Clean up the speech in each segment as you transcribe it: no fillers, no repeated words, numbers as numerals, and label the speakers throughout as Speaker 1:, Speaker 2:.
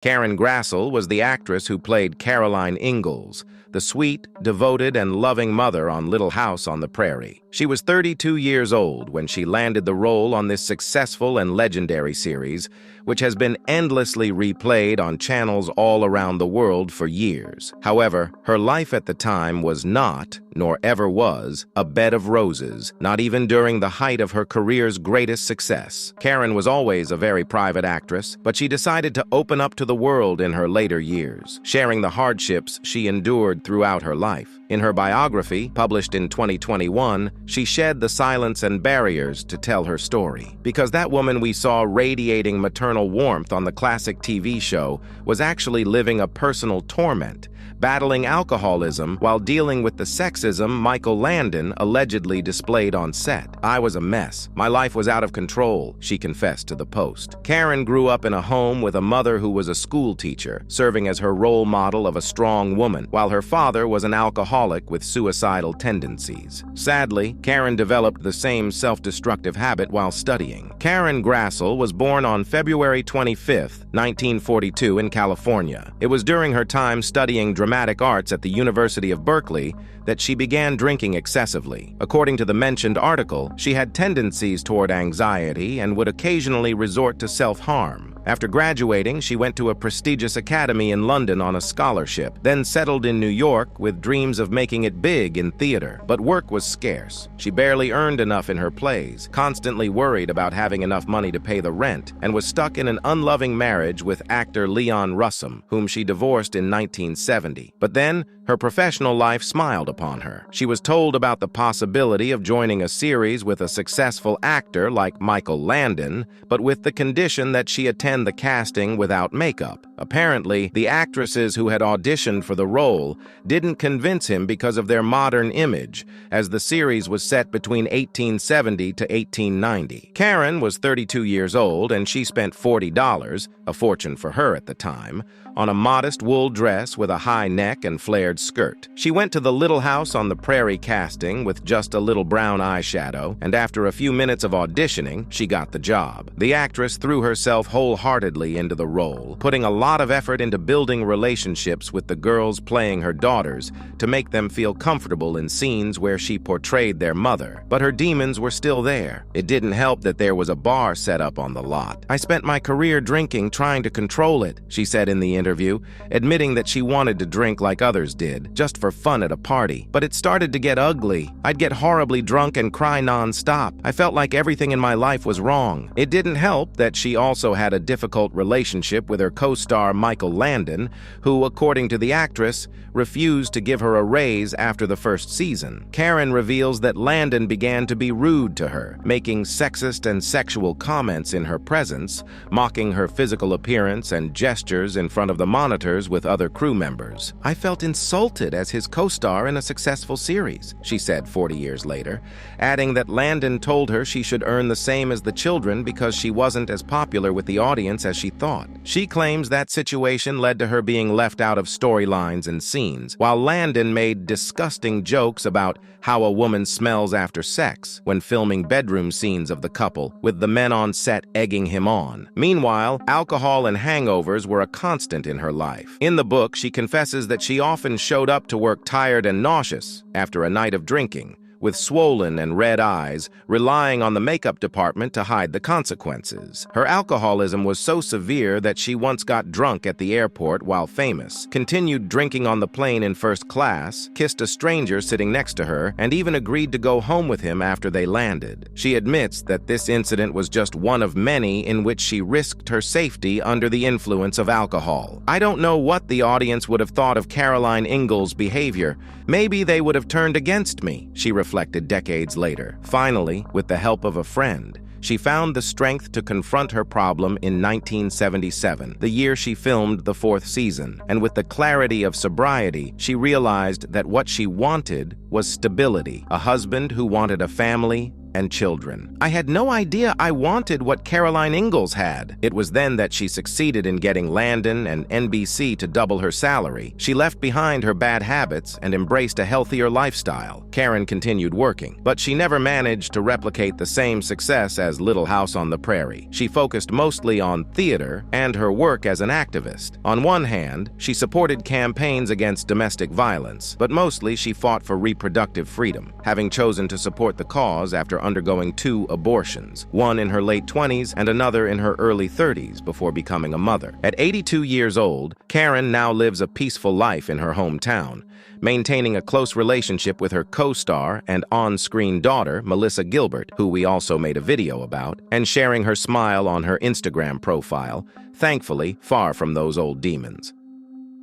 Speaker 1: Karen Grassle was the actress who played Caroline Ingalls, the sweet, devoted, and loving mother on Little House on the Prairie. She was 32 years old when she landed the role on this successful and legendary series, which has been endlessly replayed on channels all around the world for years. However, her life at the time was not, nor ever was, a bed of roses, not even during the height of her career's greatest success. Karen was always a very private actress, but she decided to open up to the world in her later years, sharing the hardships she endured throughout her life. In her biography, published in 2021, she shed the silence and barriers to tell her story. Because that woman we saw radiating maternal warmth on the classic TV show was actually living a personal torment, battling alcoholism while dealing with the sexism Michael Landon allegedly displayed on set. "I was a mess. My life was out of control," she confessed to the Post. Karen grew up in a home with a mother who was a school teacher, serving as her role model of a strong woman, while her father was an alcoholic with suicidal tendencies. Sadly, Karen developed the same self-destructive habit while studying. Karen Grassle was born on February 25, 1942 in California. It was during her time studying dramatic arts at the University of Berkeley that she began drinking excessively. According to the mentioned article, she had tendencies toward anxiety and would occasionally resort to self-harm. After graduating, she went to a prestigious academy in London on a scholarship, then settled in New York with dreams of making it big in theater. But work was scarce. She barely earned enough in her plays, constantly worried about having enough money to pay the rent, and was stuck in an unloving marriage with actor Leon Russum, whom she divorced in 1970. But then, her professional life smiled upon her. She was told about the possibility of joining a series with a successful actor like Michael Landon, but with the condition that she attend the casting without makeup. Apparently, the actresses who had auditioned for the role didn't convince him because of their modern image, as the series was set between 1870 to 1890. Karen was 32 years old, and she spent $40, a fortune for her at the time, on a modest wool dress with a high neck and flared skirt. She went to the Little House on the Prairie casting with just a little brown eyeshadow, and after a few minutes of auditioning, she got the job. The actress threw herself wholeheartedly into the role, putting a lot of effort into building relationships with the girls playing her daughters to make them feel comfortable in scenes where she portrayed their mother. But her demons were still there. It didn't help that there was a bar set up on the lot. "I spent my career drinking, trying to control it," she said in the interview, admitting that she wanted to drink like others did, just for fun at a party. "But it started to get ugly. I'd get horribly drunk and cry non-stop. I felt like everything in my life was wrong." It didn't help that she also had a difficult relationship with her co-star Michael Landon, who, according to the actress, refused to give her a raise after the first season. Karen reveals that Landon began to be rude to her, making sexist and sexual comments in her presence, mocking her physical appearance and gestures in front of the monitors with other crew members. "I felt insulted as his co-star in a successful series," she said 40 years later, adding that Landon told her she should earn the same as the children because she wasn't as popular with the audience as she thought. She claims that situation led to her being left out of storylines and scenes, while Landon made disgusting jokes about how a woman smells after sex when filming bedroom scenes of the couple, with the men on set egging him on. Meanwhile, alcohol and hangovers were a constant in her life. In the book, she confesses that she often showed up to work tired and nauseous after a night of drinking, with swollen and red eyes, relying on the makeup department to hide the consequences. Her alcoholism was so severe that she once got drunk at the airport while famous, continued drinking on the plane in first class, kissed a stranger sitting next to her, and even agreed to go home with him after they landed. She admits that this incident was just one of many in which she risked her safety under the influence of alcohol. "I don't know what the audience would have thought of Caroline Ingalls' behavior. Maybe they would have turned against me," she reflected decades later. Finally, with the help of a friend, she found the strength to confront her problem in 1977, the year she filmed the 4th season, and with the clarity of sobriety, she realized that what she wanted was stability, a husband who wanted a family, and children. I had no idea I wanted what Caroline Ingalls had. It was then that she succeeded in getting Landon and NBC to double her salary. She left behind her bad habits and embraced a healthier lifestyle. Karen continued working, but she never managed to replicate the same success as Little House on the Prairie. She focused mostly on theater and her work as an activist. On one hand, she supported campaigns against domestic violence, but mostly she fought for reproductive freedom, having chosen to support the cause after undergoing 2 abortions, one in her late 20s and another in her early 30s before becoming a mother. At 82 years old, Karen now lives a peaceful life in her hometown, maintaining a close relationship with her co-star and on-screen daughter, Melissa Gilbert, who we also made a video about, and sharing her smile on her Instagram profile, thankfully far from those old demons.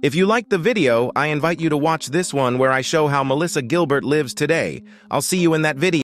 Speaker 1: If you liked the video, I invite you to watch this one where I show how Melissa Gilbert lives today. I'll see you in that video.